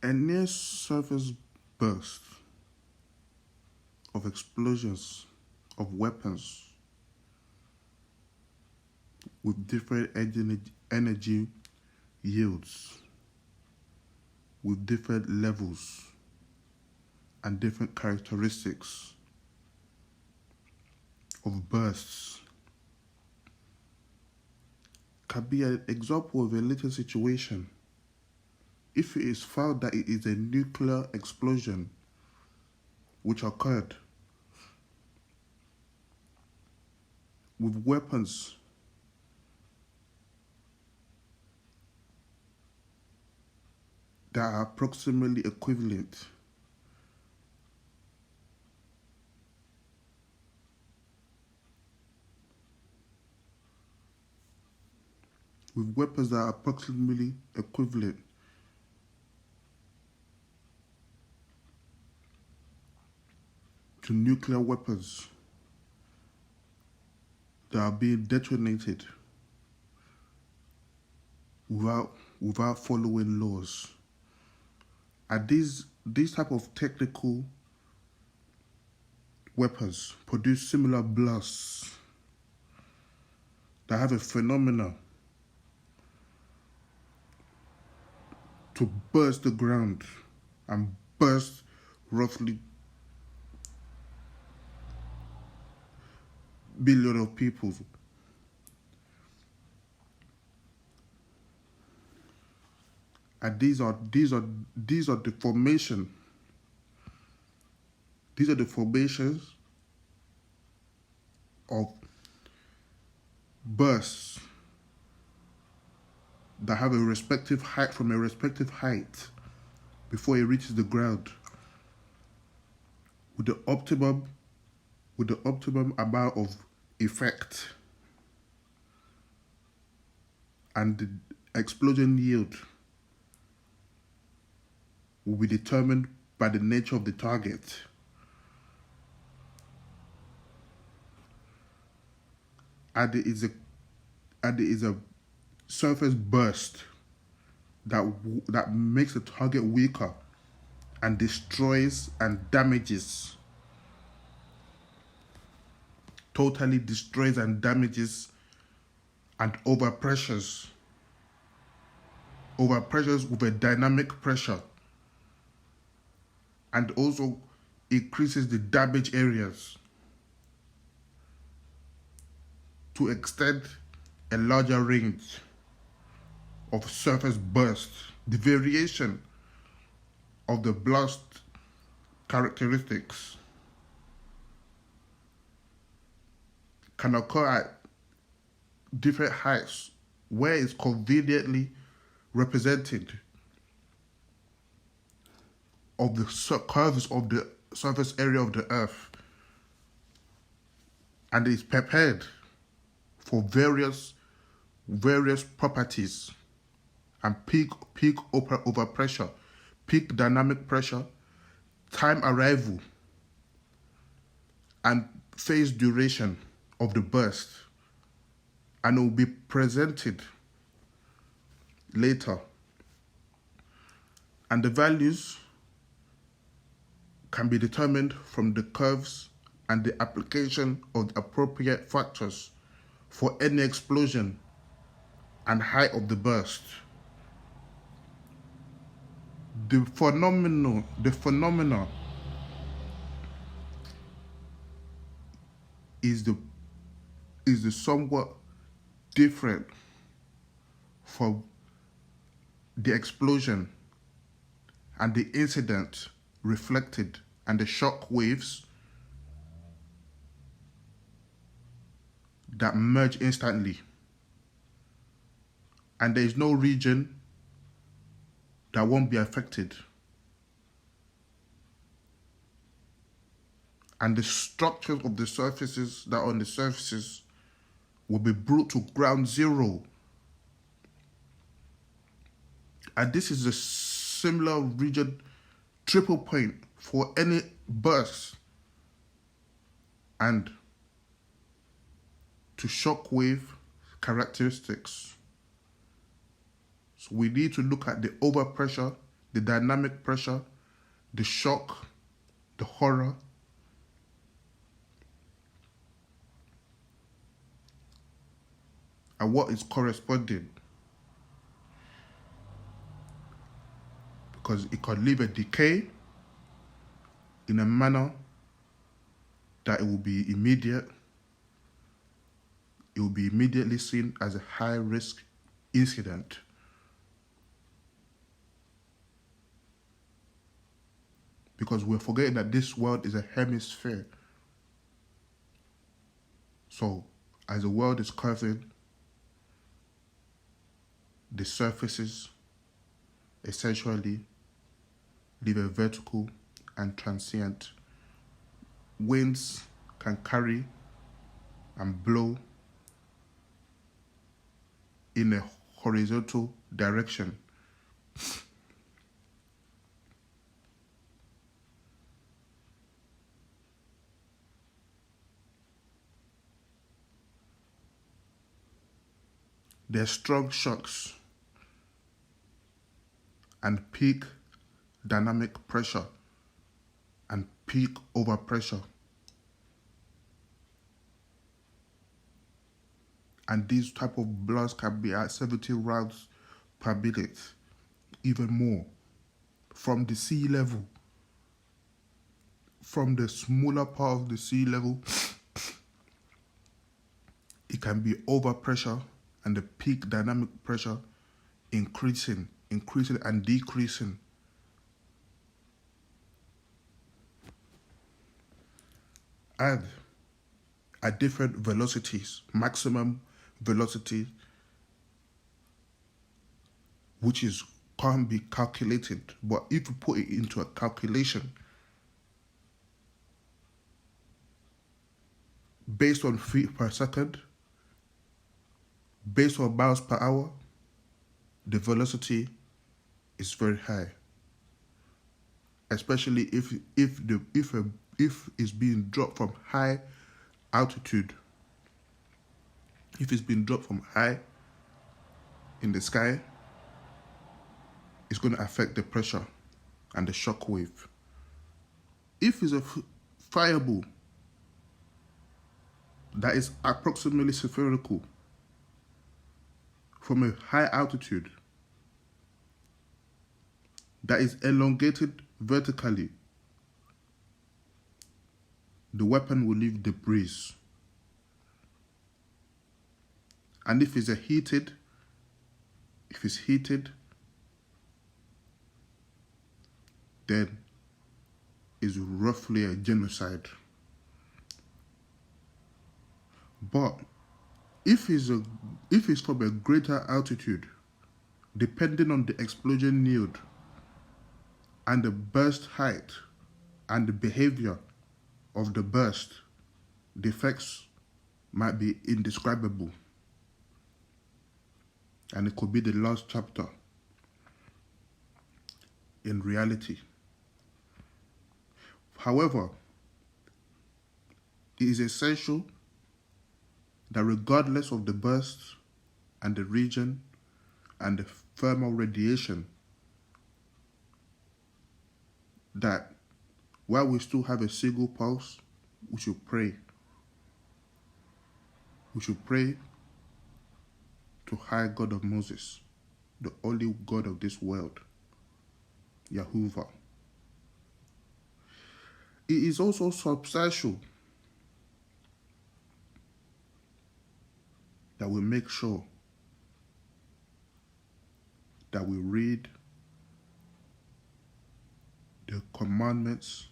A near surface burst of explosions of weapons with different energy yields, with different levels and different characteristics of bursts, can be an example of a little situation if it is found that it is a nuclear explosion which occurred with weapons that are approximately equivalent to nuclear weapons that are being detonated without following laws. And these type of technical weapons produce similar blasts that have a phenomena to burst the ground and burst roughly billion of people. And these are the formation. These are the formations of bursts that have a respective height from a respective height before it reaches the ground with the optimum amount of effect, and the explosion yield will be determined by the nature of the target. And it is a surface burst that makes the target weaker and destroys and damages, totally destroys and damages, and overpressures with a dynamic pressure, and also increases the damage areas to extend a larger range of surface bursts. The variation of the blast characteristics can occur at different heights where it's conveniently represented of the curves of the surface area of the earth, and is prepared for various properties and peak overpressure, peak dynamic pressure, time arrival, and phase duration of the burst, and it will be presented later. And the values can be determined from the curves and the application of the appropriate factors for any explosion and height of the burst. The phenomena is the somewhat different from the explosion and the incident reflected and the shock waves that merge instantly. And there is no region that won't be affected. And the structures of the surfaces that are on the surfaces will be brought to ground zero. And this is a similar region triple point for any burst and to shockwave characteristics. So we need to look at the overpressure, the dynamic pressure, the shock, the horror, and what is corresponding. Because it can leave a decay in a manner that it will be immediate. It will be immediately seen as a high-risk incident. Because we're forgetting that this world is a hemisphere. So, as the world is curving, the surfaces essentially leave a vertical and transient. Winds can carry and blow in a horizontal direction. There's strong shocks and peak dynamic pressure and peak overpressure. And these type of blasts can be at 70 rounds per minute, even more, from the sea level. From the smaller part of the sea level, it can be overpressure and the peak dynamic pressure increasing and decreasing. And at different velocities, maximum velocity, which can't be calculated, but if you put it into a calculation based on feet per second, based on miles per hour, the velocity is very high. Especially if it's being dropped from high altitude. If it's being dropped from high in the sky, it's going to affect the pressure and the shock wave. If it's a fireball that is approximately spherical from a high altitude, that is elongated vertically, the weapon will leave debris. And if it's heated, then it's roughly a genocide. But if it's from a greater altitude, depending on the explosion yield and the burst height and the behavior of the burst, the effects might be indescribable. And it could be the last chapter in reality. However, it is essential that regardless of the burst and the region and the thermal radiation, that while we still have a single pulse, we should pray. We should pray to High God of Moses, the only God of this world, Yahuwah. It is also substantial that we make sure that we read the commandments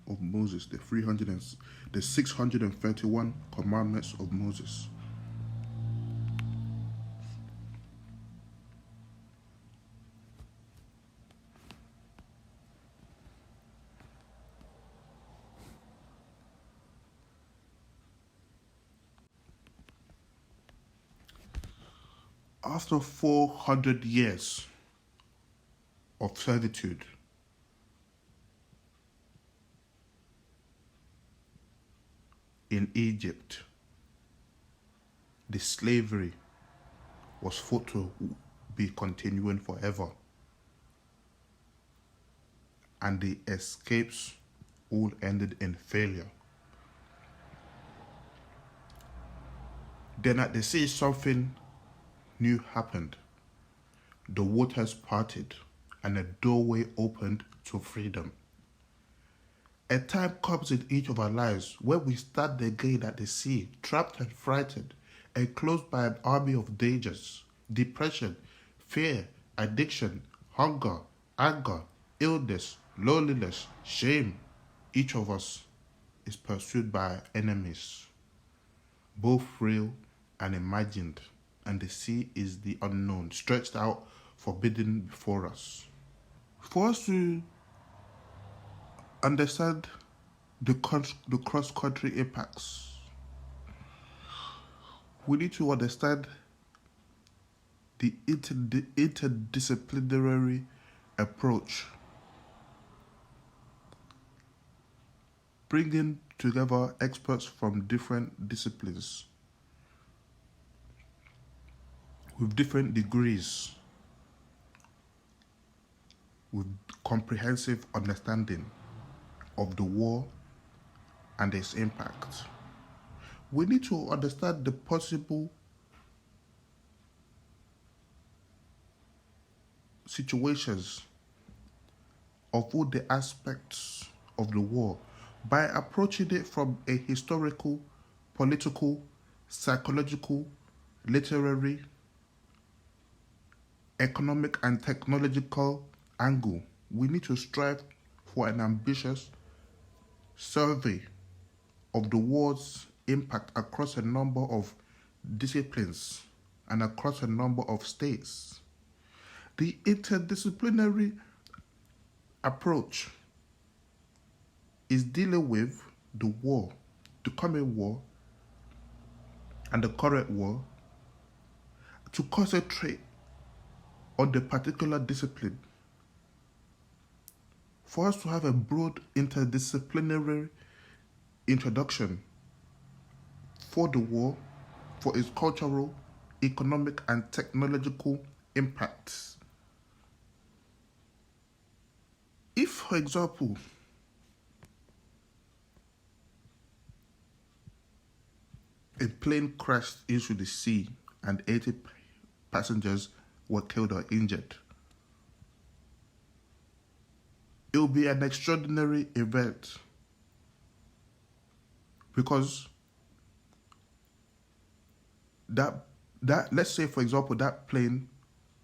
of Moses, the 631 commandments of Moses. After 400 years of servitude, in Egypt, the slavery was thought to be continuing forever. and the escapes all ended in failure. Then at the sea, something new happened. The waters parted, and a doorway opened to freedom. A time comes in each of our lives where we stand again at the sea, trapped and frightened, enclosed by an army of dangers, depression, fear, addiction, hunger, anger, illness, loneliness, shame. Each of us is pursued by enemies, both real and imagined, and the sea is the unknown, stretched out, forbidden before us. For us to understand the cross-country impacts, we need to understand the interdisciplinary approach, bringing together experts from different disciplines with different degrees, with comprehensive understanding of the war and its impact. We need to understand the possible situations of all the aspects of the war by approaching it from a historical, political, psychological, literary, economic, and technological angle. We need to strive for an ambitious survey of the war's impact across a number of disciplines and across a number of states. The interdisciplinary approach is dealing with the war, the coming war, and the current war to concentrate on the particular discipline. For us to have a broad interdisciplinary introduction for the war, for its cultural, economic, and technological impacts. If, for example, a plane crashed into the sea and 80 passengers were killed or injured, it will be an extraordinary event because that let's say, for example, that plane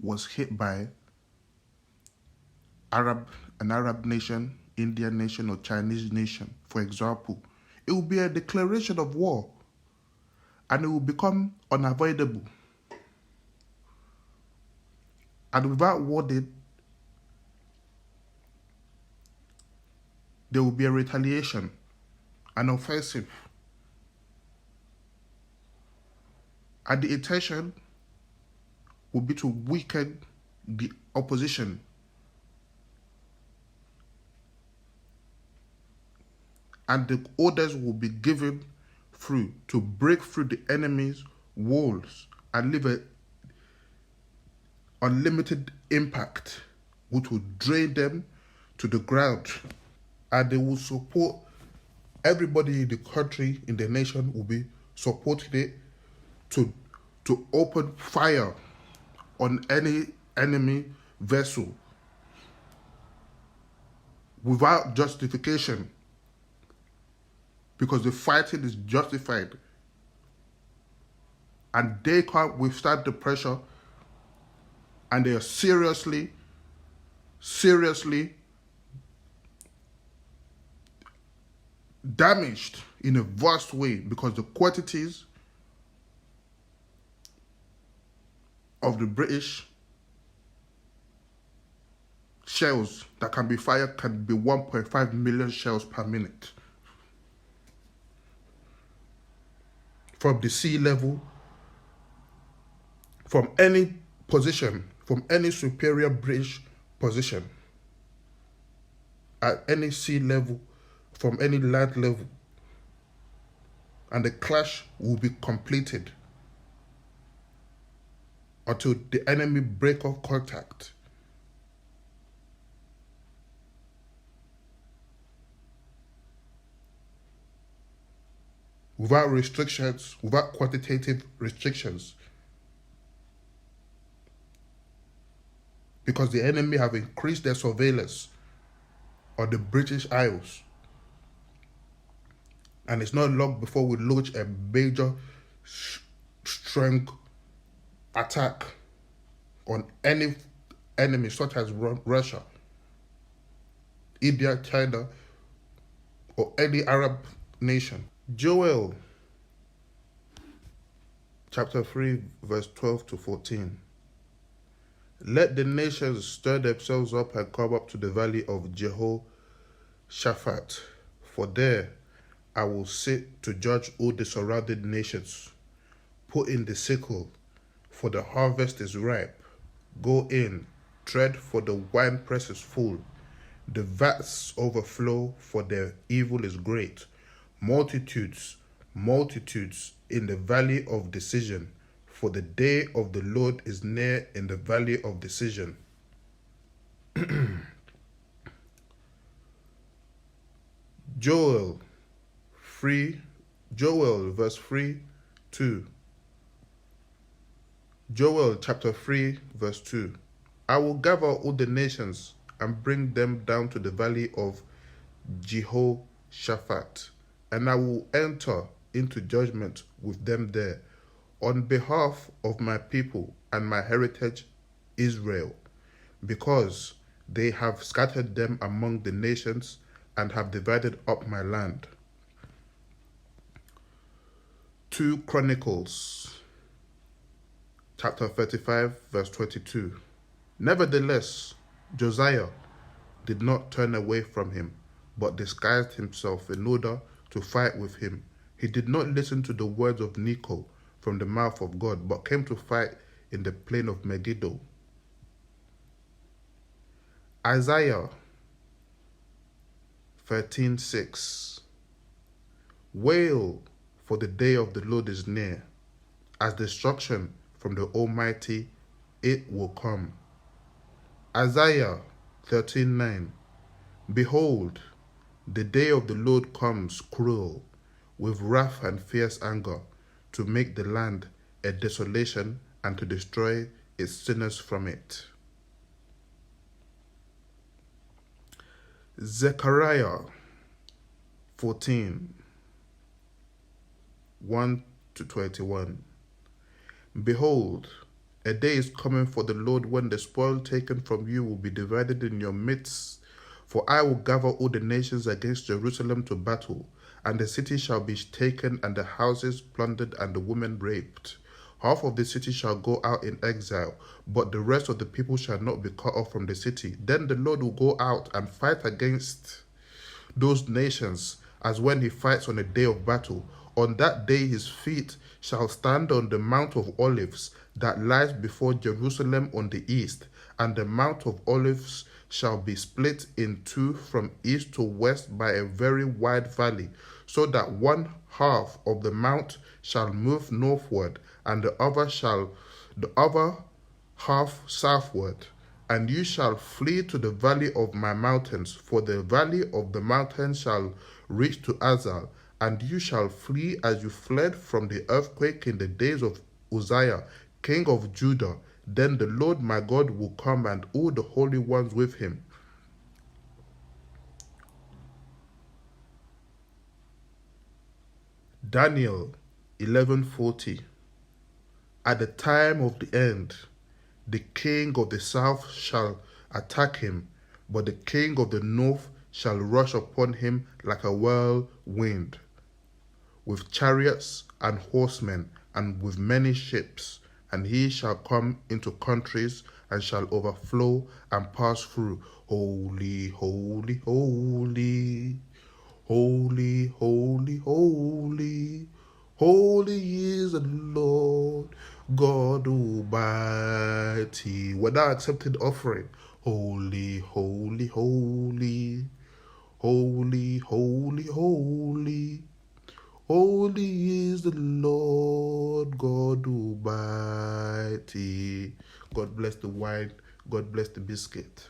was hit by an Arab nation, Indian nation, or Chinese nation, for example. It will be a declaration of war and it will become unavoidable. And without warning, there will be a retaliation, an offensive. And the intention will be to weaken the opposition. And the orders will be given through to break through the enemy's walls and leave an unlimited impact, which will drain them to the ground. And they will support everybody in the country, in the nation, will be supporting it to open fire on any enemy vessel without justification, because the fighting is justified and they can't withstand the pressure, and they are seriously damaged in a vast way because the quantities of the British shells that can be fired can be 1.5 million shells per minute. From the sea level, from any position, from any superior British position, at any sea level, from any land level, and the clash will be completed until the enemy break off contact. without restrictions, without quantitative restrictions. Because the enemy have increased their surveillance on the British Isles. And it's not long before we launch a major strength attack on any enemy such as Russia, India, China, or any Arab nation. Joel chapter 3 verse 12 to 14. Let the nations stir themselves up and come up to the valley of Jehoshaphat, for there I will sit to judge all the surrounding nations. Put in the sickle, for the harvest is ripe. Go in, tread, for the winepress is full. The vats overflow, for their evil is great. Multitudes, multitudes in the valley of decision, for the day of the Lord is near in the valley of decision. Joel verse 3, 2. Joel chapter 3 verse 2. I will gather all the nations and bring them down to the valley of Jehoshaphat, and I will enter into judgment with them there, on behalf of my people and my heritage Israel, because they have scattered them among the nations and have divided up my land. 2 Chronicles chapter 35 verse 22. Nevertheless, Josiah did not turn away from him, but disguised himself in order to fight with him. He did not listen to the words of Necho from the mouth of God, but came to fight in the plain of Megiddo. Isaiah 13:6. Wail, for the day of the Lord is near. As destruction from the Almighty, it will come. Isaiah 13:9. Behold, the day of the Lord comes cruel, with wrath and fierce anger, to make the land a desolation and to destroy its sinners from it. Zechariah 14, 1 to 21. Behold, a day is coming for the Lord when the spoil taken from you will be divided in your midst. For I will gather all the nations against Jerusalem to battle, and the city shall be taken, and the houses plundered, and the women raped. Half of the city shall go out in exile, but the rest of the people shall not be cut off from the city. Then the Lord will go out and fight against those nations, as when he fights on a day of battle. On that day his feet shall stand on the Mount of Olives that lies before Jerusalem on the east, and the Mount of Olives shall be split in two from east to west by a very wide valley, so that one half of the mount shall move northward, and the other half southward. And you shall flee to the valley of my mountains, for the valley of the mountains shall reach to Azal, and you shall flee as you fled from the earthquake in the days of Uzziah, king of Judah. Then the Lord my God will come, and all the holy ones with him. Daniel 11:40. At the time of the end, the king of the south shall attack him, but the king of the north shall rush upon him like a whirlwind, with chariots and horsemen, and with many ships. And he shall come into countries, and shall overflow and pass through. Holy, holy, holy, holy, holy, holy, holy is the Lord God Almighty. Without accepted offering, holy, holy, holy, holy, holy, holy, holy is the Lord God Almighty. God bless the wine. God bless the biscuit.